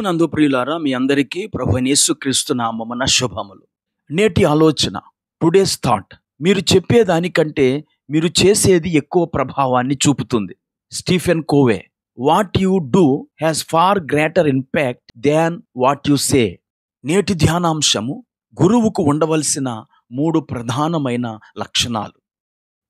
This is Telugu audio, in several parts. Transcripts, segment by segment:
ప్రభునందు ప్రియులారా, మీ అందరికీ ప్రభువైన యేసుక్రీస్తు నామమున శుభములు. నేటి ఆలోచన, టుడేస్ థాట్. మీరు చెప్పేదానికంటే మీరు చేసేది ఎక్కువ ప్రభావాన్ని చూపుతుంది. Stephen Covey. What you do has far greater impact than what you say. నేటి ధ్యానాంశము, గురువుకు ఉండవలసిన 3 ప్రధానమైన లక్షణాలు.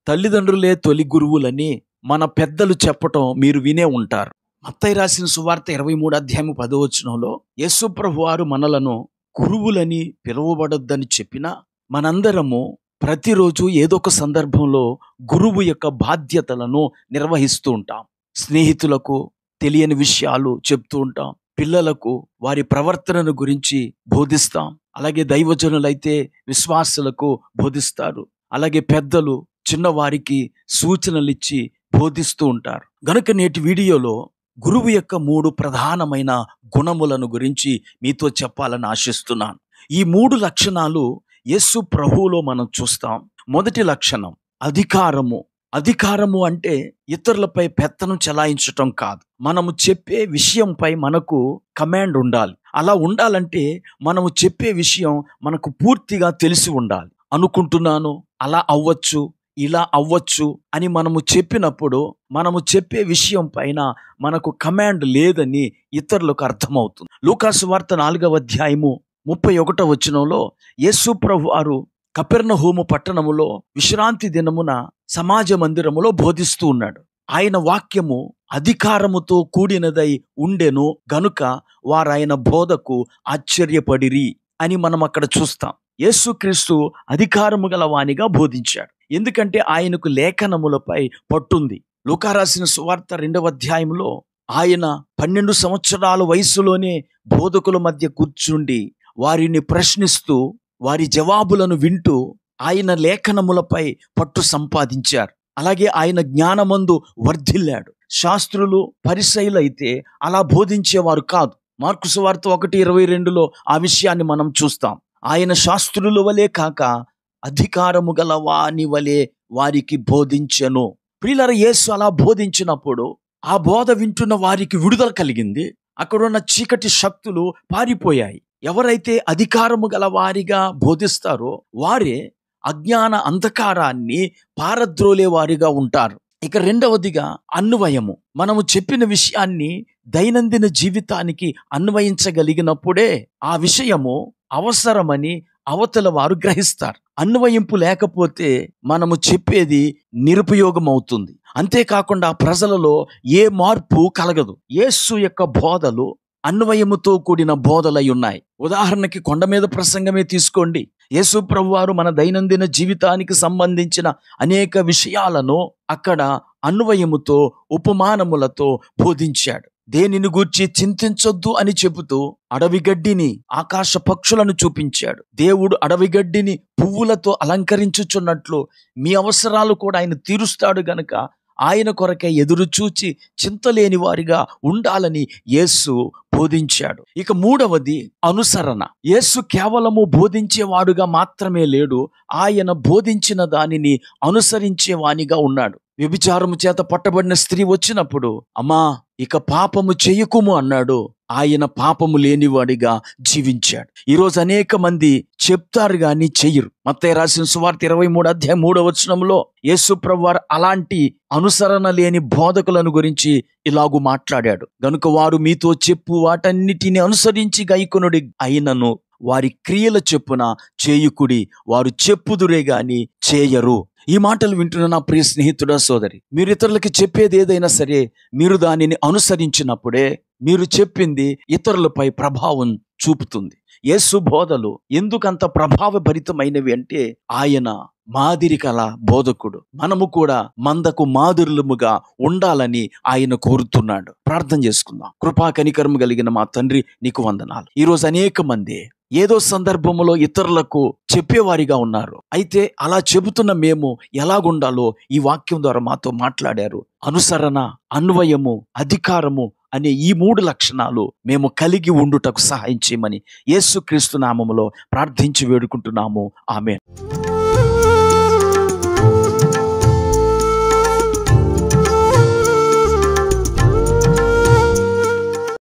తల్లిదండ్రులే తొలి గురువులని మన పెద్దలు చెప్పటం మీరు వినే ఉంటారు. మత్తయి రాసిన సువార్త 23 అధ్యాయం 10వ వచనంలో యేసు ప్రభువారు మనలను గురువులని పిలువబడొద్దని చెప్పినా, మనందరము ప్రతిరోజు ఏదో ఒక సందర్భంలో గురువు యొక్క బాధ్యతలను నిర్వహిస్తూ ఉంటాం. స్నేహితులకు తెలియని విషయాలు చెప్తూ ఉంటాం, పిల్లలకు వారి ప్రవర్తనను గురించి బోధిస్తాం, అలాగే దైవజనులైతే విశ్వాసులకు బోధిస్తారు, అలాగే పెద్దలు చిన్నవారికి సూచనలు ఇచ్చి బోధిస్తూ ఉంటారు. గనుక నేటి వీడియోలో గురువు యొక్క 3 ప్రధానమైన గుణములను గురించి మీతో చెప్పాలని ఆశిస్తున్నాను. ఈ 3 లక్షణాలు యేసు ప్రభువులో మనం చూస్తాం. మొదటి లక్షణం అధికారము. అధికారము అంటే ఇతరులపై పెత్తనం చెలాయించటం కాదు. మనము చెప్పే విషయంపై మనకు కమాండ్ ఉండాలి. అలా ఉండాలంటే మనము చెప్పే విషయం మనకు పూర్తిగా తెలిసి ఉండాలి. అనుకుంటున్నాను, అలా అవ్వచ్చు, ఇలా అవ్వచ్చు అని మనము చెప్పినప్పుడు మనము చెప్పే విషయం పైన మనకు కమాండ్ లేదని ఇతరులకు అర్థమవుతుంది. లూకాసు వార్త 4వ అధ్యాయము 31వ వచనంలో యేసు ప్రభువారు కపెర్నహూము పట్టణములో విశ్రాంతి దినమున సమాజ మందిరములో బోధిస్తూ ఉన్నాడు. ఆయన వాక్యము అధికారముతో కూడినదై ఉండెను గనుక వారాయన బోధకు ఆశ్చర్యపడిరి అని మనం అక్కడ చూస్తాం. యేసుక్రీస్తు అధికారము గల వానిగా బోధించాడు. ఎందుకంటే ఆయనకు లేఖనములపై పట్టుంది. లూకా రాసిన సువార్త 2వ అధ్యాయంలో ఆయన 12 సంవత్సరాల వయసులోనే బోధకుల మధ్య కూర్చుండి వారిని ప్రశ్నిస్తూ వారి జవాబులను వింటూ ఆయన లేఖనములపై పట్టు సంపాదించారు. అలాగే ఆయన జ్ఞానమందు వర్ధిల్లాడు. శాస్త్రులు పరిసయ్యులైతే అలా బోధించేవారు కాదు. మార్కు సువార్త 1:22లో ఆ విషయాన్ని మనం చూస్తాం. ఆయన శాస్త్రుల వలె కాక అధికారము గల వాని వలె వారికి బోధించెను. ప్రియులారా, యేసు అలా బోధించినప్పుడు ఆ బోధ వింటున్న వారికి విడుదల కలిగింది. అక్కడున్న చీకటి శక్తులు పారిపోయాయి. ఎవరైతే అధికారము గల వారిగా బోధిస్తారో వారే అజ్ఞాన అంధకారాన్ని పారద్రోలే వారిగా ఉంటారు. ఇక రెండవదిగా అన్వయము. మనము చెప్పిన విషయాన్ని దైనందిన జీవితానికి అన్వయించగలిగినప్పుడే ఆ విషయము అవసరమని అవతల వారు గ్రహిస్తారు. అన్వయింపు లేకపోతే మనము చెప్పేది నిరుపయోగం అవుతుంది. అంతేకాకుండా ప్రజలలో ఏ మార్పు కలగదు. యేసు యొక్క బోధలు అన్వయముతో కూడిన బోధలై ఉన్నాయి. ఉదాహరణకి కొండ మీద ప్రసంగమే తీసుకోండి. యేసు ప్రభువారు మన దైనందిన జీవితానికి సంబంధించిన అనేక విషయాలను అక్కడ అన్వయముతో ఉపమానములతో బోధించాడు. దేనిని గూర్చి చింతించొద్దు అని చెబుతూ అడవి గడ్డిని ఆకాశ పక్షులను చూపించాడు. దేవుడు అడవి గడ్డిని పువ్వులతో అలంకరించుచున్నట్లు మీ అవసరాలు కూడా ఆయన తీరుస్తాడు గనుక ఆయన కొరకే ఎదురు చూచి చింతలేని వారిగా ఉండాలని యేసు బోధించాడు. ఇక మూడవది అనుసరణ. యేసు కేవలము బోధించేవాడుగా మాత్రమే లేడు, ఆయన బోధించిన దానిని అనుసరించేవానిగా ఉన్నాడు. వ్యభిచారము చేత పట్టబడిన స్త్రీ వచ్చినప్పుడు, అమ్మా ఇక పాపము చెయ్యకుము అన్నాడు. ఆయన పాపము లేనివాడిగా జీవించాడు. ఈరోజు అనేక మంది చెప్తారు గాని చెయ్యరు. మత్తయి రాసిన సువార్త 23 అధ్యాయం 3వ వచనంలో యేసు ప్రభువారు అలాంటి అనుసరణ లేని బోధకులను గురించి ఇలాగు మాట్లాడాడు. గనుక వారు మీతో చెప్పు వాటన్నిటిని అనుసరించి గైకొనుడి అయినను వారి క్రియల చెప్పున చేయుకుడి, వారు చెప్పుదురే గాని చేయరు. ఈ మాటలు వింటున్న నా ప్రియ స్నేహితుడా, సోదరి, మీరు ఇతరులకి చెప్పేది ఏదైనా సరే మీరు దానిని అనుసరించినప్పుడే మీరు చెప్పింది ఇతరులపై ప్రభావం చూపుతుంది. యేసు బోధలు ఎందుకంత ప్రభావభరితమైనవి అంటే ఆయన మాదిరి కల బోధకుడు. మనము కూడా మందకు మాదిరులముగా ఉండాలని ఆయన కోరుతున్నాడు. ప్రార్థన చేసుకుందాం. కృపా కనికరము కలిగిన మా తండ్రి, నీకు వందనాలు. ఈరోజు అనేక మంది ఏదో సందర్భంలో ఇతరులకు చెప్పేవారిగా ఉన్నారు. అయితే అలా చెబుతున్న మేము ఎలాగుండాలో ఈ వాక్యం ద్వారా మాతో మాట్లాడారు. అనుసరణ, అన్వయము, అధికారము అనే ఈ 3 లక్షణాలు మేము కలిగి ఉండుటకు సహాయం చేయమని యేసుక్రీస్తు నామములో ప్రార్థించి వేడుకుంటున్నాము. ఆమేన్.